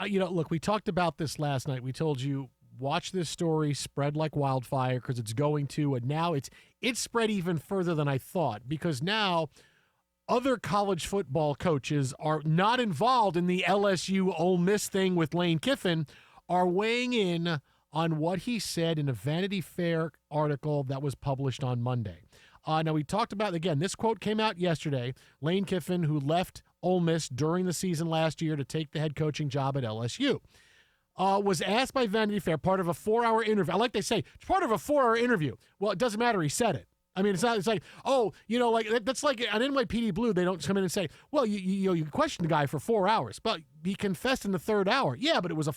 Look, we talked about this last night. We told you, watch this story spread like wildfire because it's going to, and now it's spread even further than I thought, because now other college football coaches are not involved in the LSU Ole Miss thing with Lane Kiffin, are weighing in on what he said in a Vanity Fair article that was published on Monday. Now, we talked about, again, this quote came out yesterday. Lane Kiffin, who left Ole Miss during the season last year to take the head coaching job at LSU, was asked by Vanity Fair, part of a 4-hour interview. I like they say, it's part of a 4-hour interview. Well, it doesn't matter. He said it. I mean, it's like, that's like on NYPD Blue, they don't come in and say, well, you questioned the guy for 4 hours, but he confessed in the third hour. Yeah, but it was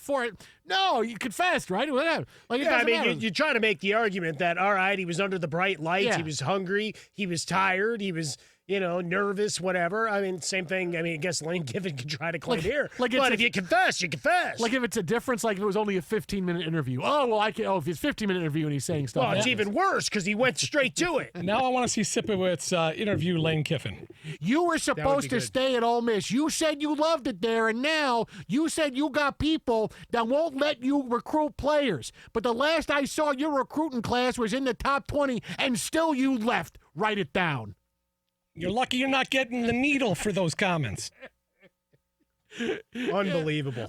no, you confessed, right? Whatever. You try to make the argument that, all right, he was under the bright lights, he was hungry, he was tired, he was, nervous, whatever. I mean, same thing. I mean, I guess Lane Kiffin could try to claim here. But if you confess, you confess. Like if it's a difference, like if it was only a 15-minute interview. If it's a 15-minute interview and he's saying stuff. Well, it's even worse because he went straight to it. Now I want to see Sipowitz's interview Lane Kiffin. You were supposed to stay at Ole Miss. You said you loved it there, and now you said you got people that won't let you recruit players. But the last I saw, your recruiting class was in the top 20, and still you left. Write it down. You're lucky you're not getting the needle for those comments. Unbelievable.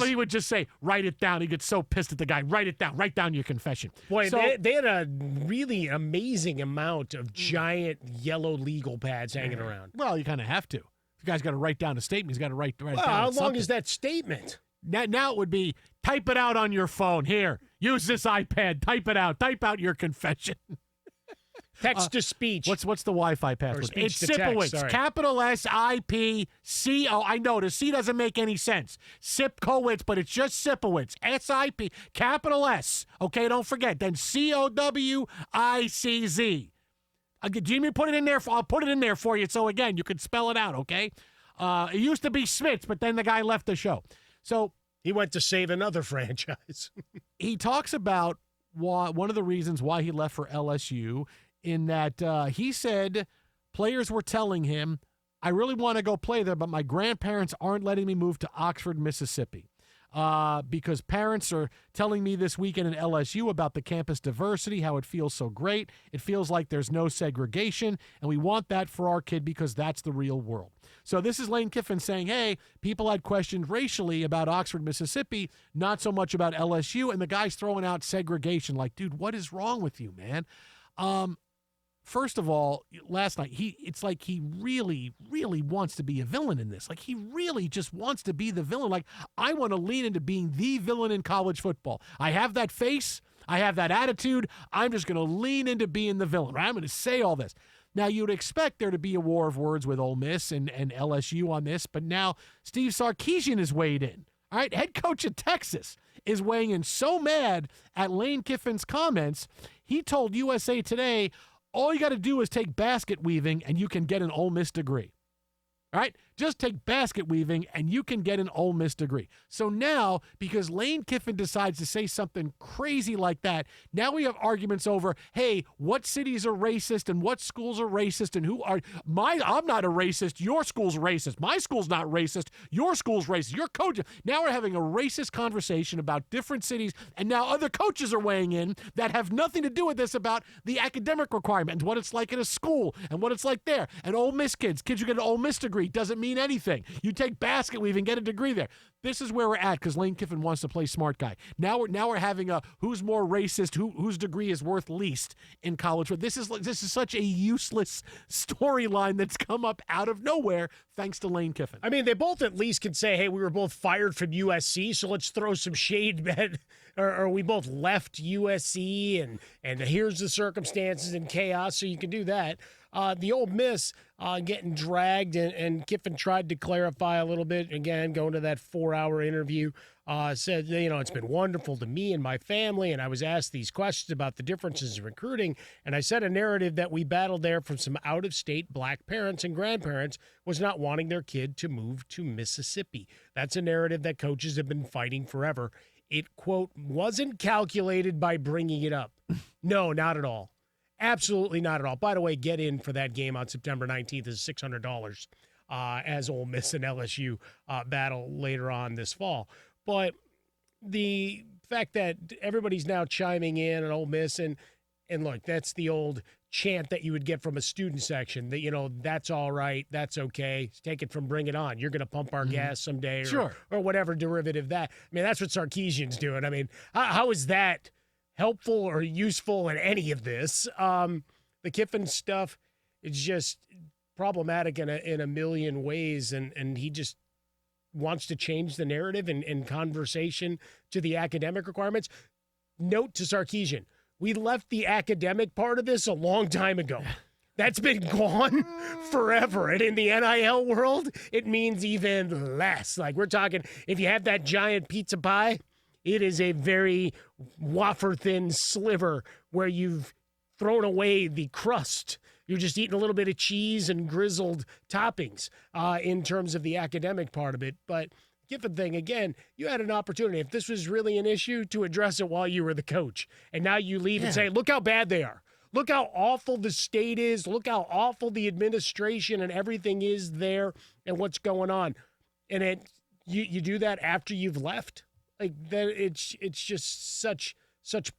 He would just say, write it down. He gets so pissed at the guy. Write it down. Write down your confession. Boy, they had a really amazing amount of giant yellow legal pads hanging around. Well, you kind of have to. If the guy's got to write down a statement, he's got to write it down. How long is that statement? Now it would be, type it out on your phone. Here, use this iPad. Type it out. Type out your confession. Text to speech. What's the Wi-Fi password? It's Sipowicz. Capital S-I-P-C-O. I know the C doesn't make any sense. Sipkowitz, but it's just Sipowicz. S-I-P, capital S. Okay, don't forget. Then C-O-W-I-C-Z. Jimmy, put it in there. I'll put it in there for you. So again, you can spell it out. Okay. It used to be Smits, but then the guy left the show. So he went to save another franchise. He talks about one of the reasons why he left for LSU, in that he said players were telling him, I really want to go play there, but my grandparents aren't letting me move to Oxford, Mississippi. Because parents are telling me this weekend at LSU about the campus diversity, how it feels so great. It feels like there's no segregation, and we want that for our kid because that's the real world. So this is Lane Kiffin saying, hey, people had questioned racially about Oxford, Mississippi, not so much about LSU, and the guy's throwing out segregation. Like, dude, what is wrong with you, man? First of all, last night, it's like he really, really wants to be a villain in this. Like, he really just wants to be the villain. Like, I want to lean into being the villain in college football. I have that face. I have that attitude. I'm just going to lean into being the villain. Right? I'm going to say all this. Now, you'd expect there to be a war of words with Ole Miss and LSU on this, but now Steve Sarkisian is weighed in. All right, head coach of Texas is weighing in, so mad at Lane Kiffin's comments, he told USA Today, all you got to do is take basket weaving and you can get an Ole Miss degree. All right? Just take basket weaving and you can get an Ole Miss degree. So now, because Lane Kiffin decides to say something crazy like that, now we have arguments over, hey, what cities are racist and what schools are racist and who are I'm not a racist, your school's racist. My school's not racist, your school's racist. Your coach. Now we're having a racist conversation about different cities, and now other coaches are weighing in that have nothing to do with this about the academic requirement and what it's like at a school and what it's like there. And Ole Miss kids who get an Ole Miss degree doesn't mean anything. You take basket weaving, get a degree there. This is where we're at because Lane Kiffin wants to play smart guy. Now we're having a who's more racist, whose degree is worth least in college. This is such a useless storyline that's come up out of nowhere thanks to Lane Kiffin. I mean, they both at least can say, hey, we were both fired from USC, so let's throw some shade, or we both left USC, and here's the circumstances and chaos, so you can do that. The Ole Miss getting dragged, and Kiffin tried to clarify a little bit, again, going to that 4-hour interview, said, it's been wonderful to me and my family, and I was asked these questions about the differences in recruiting, and I said a narrative that we battled there from some out-of-state black parents and grandparents was not wanting their kid to move to Mississippi. That's a narrative that coaches have been fighting forever. It, quote, wasn't calculated by bringing it up. No, not at all. Absolutely not at all. By the way, get in for that game on September 19th is $600. as Ole Miss and LSU battle later on this fall. But the fact that everybody's now chiming in on Ole Miss, and look, that's the old chant that you would get from a student section that, that's all right, that's okay, take it from Bring It On. You're going to pump our gas someday, or whatever derivative that. I mean, that's what Sarkisian's doing. I mean, how is that helpful or useful in any of this? The Kiffin stuff is just problematic in a million ways, and he just wants to change the narrative and conversation to the academic requirements. Note to Sarkisian, we left the academic part of this a long time ago. That's been gone forever. And in the NIL world, it means even less. Like, we're talking, if you have that giant pizza pie, it is a very wafer-thin sliver where you've thrown away the crust. You're just eating a little bit of cheese and grizzled toppings in terms of the academic part of it. But Kiffin thing, again, you had an opportunity, if this was really an issue, to address it while you were the coach. And now you leave and say, look how bad they are. Look how awful the state is. Look how awful the administration and everything is there and what's going on. And you do that after you've left? Like, that, it's just such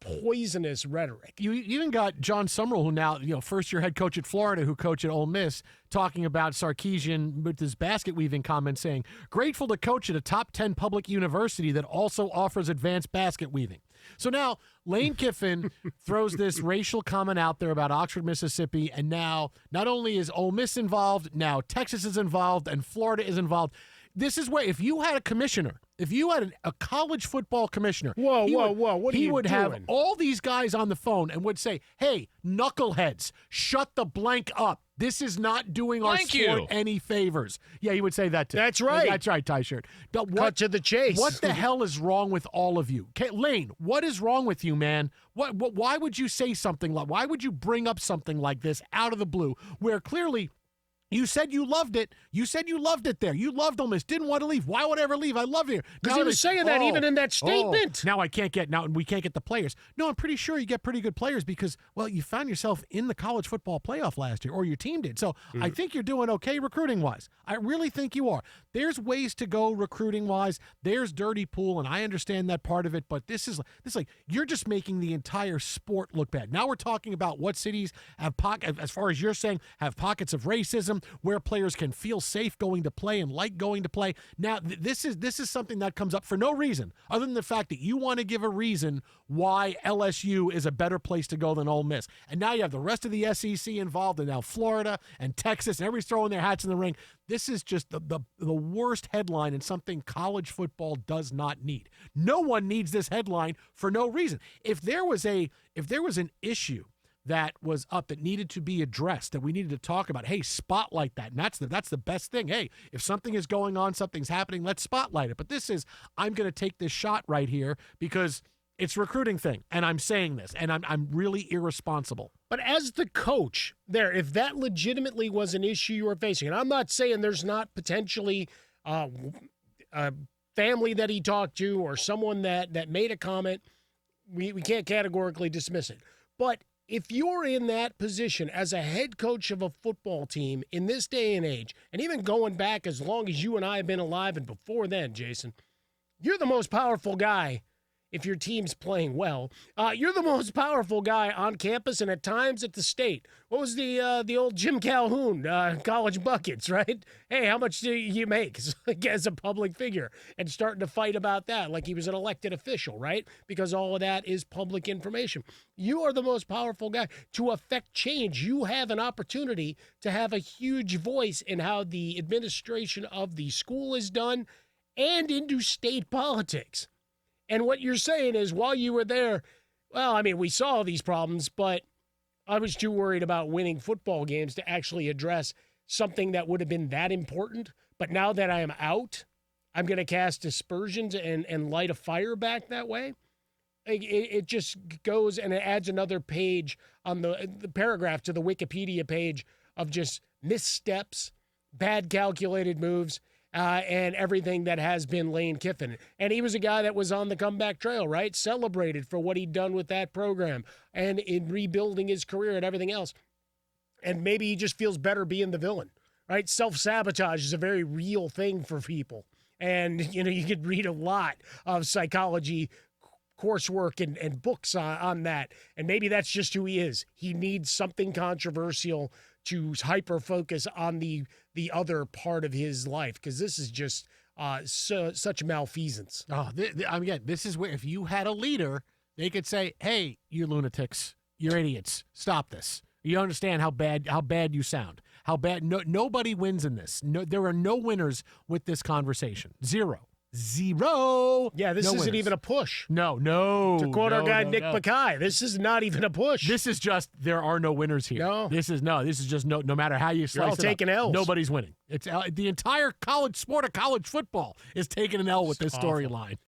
poisonous rhetoric. You even got Jon Sumrall, who now, first-year head coach at Florida, who coached at Ole Miss, talking about Sarkisian with his basket weaving comment, saying, grateful to coach at a top 10 public university that also offers advanced basket weaving. So now Lane Kiffin throws this racial comment out there about Oxford, Mississippi, and now not only is Ole Miss involved, now Texas is involved, and Florida is involved. This is where, if you had a commissioner, if you had a college football commissioner, what are you would have doing? all these guys on the phone and would say, hey, knuckleheads, shut the blank up. This is not doing our sport any favors. Yeah, he would say that too. That's right. That's right, Ty Shirt. Cut to the chase. What the hell is wrong with all of you? Lane, what is wrong with you, man? Why would you say something like, why would you bring up something like this out of the blue where clearly you said you loved it. You said you loved it there. You loved Ole Miss. Didn't want to leave. Why would I ever leave? I love here. Because he was saying that even in that statement. Now we can't get the players. No, I'm pretty sure you get pretty good players because, well, you found yourself in the college football playoff last year, or your team did. So I think you're doing okay recruiting-wise. I really think you are. There's ways to go recruiting-wise. There's dirty pool, and I understand that part of it, but this is like you're just making the entire sport look bad. Now we're talking about what cities have as far as you're saying, have pockets of racism, where players can feel safe going to play and like going to play. Now, this is something that comes up for no reason other than the fact that you want to give a reason why LSU is a better place to go than Ole Miss. And now you have the rest of the SEC involved, and now Florida and Texas, and everybody's throwing their hats in the ring. This is just the worst headline and something college football does not need. No one needs this headline for no reason. If there was an issue that was up that needed to be addressed, that we needed to talk about, hey, spotlight that. And that's the best thing. Hey, if something is going on, something's happening, let's spotlight it. But this is, I'm going to take this shot right here because it's a recruiting thing, and I'm saying this, and I'm really irresponsible. But as the coach there, if that legitimately was an issue you were facing, and I'm not saying there's not potentially a family that he talked to or someone that made a comment, we can't categorically dismiss it. But if you're in that position as a head coach of a football team in this day and age, and even going back as long as you and I have been alive and before then, Jason, you're the most powerful guy if your team's playing well. You're the most powerful guy on campus and at times at the state. What was the old Jim Calhoun, college buckets, right? Hey, how much do you make as a public figure? And starting to fight about that like he was an elected official, right? Because all of that is public information. You are the most powerful guy. To affect change, you have an opportunity to have a huge voice in how the administration of the school is done and into state politics. And what you're saying is, while you were there, well, I mean, we saw these problems, but I was too worried about winning football games to actually address something that would have been that important. But now that I am out, I'm going to cast aspersions and light a fire back that way. It just goes and it adds another page on the paragraph to the Wikipedia page of just missteps, bad calculated moves, and everything that has been Lane Kiffin. And he was a guy that was on the comeback trail, right? Celebrated for what he'd done with that program and in rebuilding his career and everything else. And maybe he just feels better being the villain. right? Self-sabotage is a very real thing for people. And, you could read a lot of psychology coursework and books on that. And maybe that's just who he is. He needs something controversial to hyper-focus on the other part of his life, because this is just such malfeasance. Oh, again, this is where if you had a leader, they could say, "Hey, you lunatics, you're idiots. Stop this. You understand how bad you sound. How bad. Nobody wins in this. No, there are no winners with this conversation. Zero. Yeah, this no isn't winners. even a push. No. To quote our guy Nick Mackay, this is not even a push. This is just there are no winners here. No. This is just no matter how you slice all it taking up, L's. nobody's winning. It's the entire sport of college football is taking an L with this awful. storyline.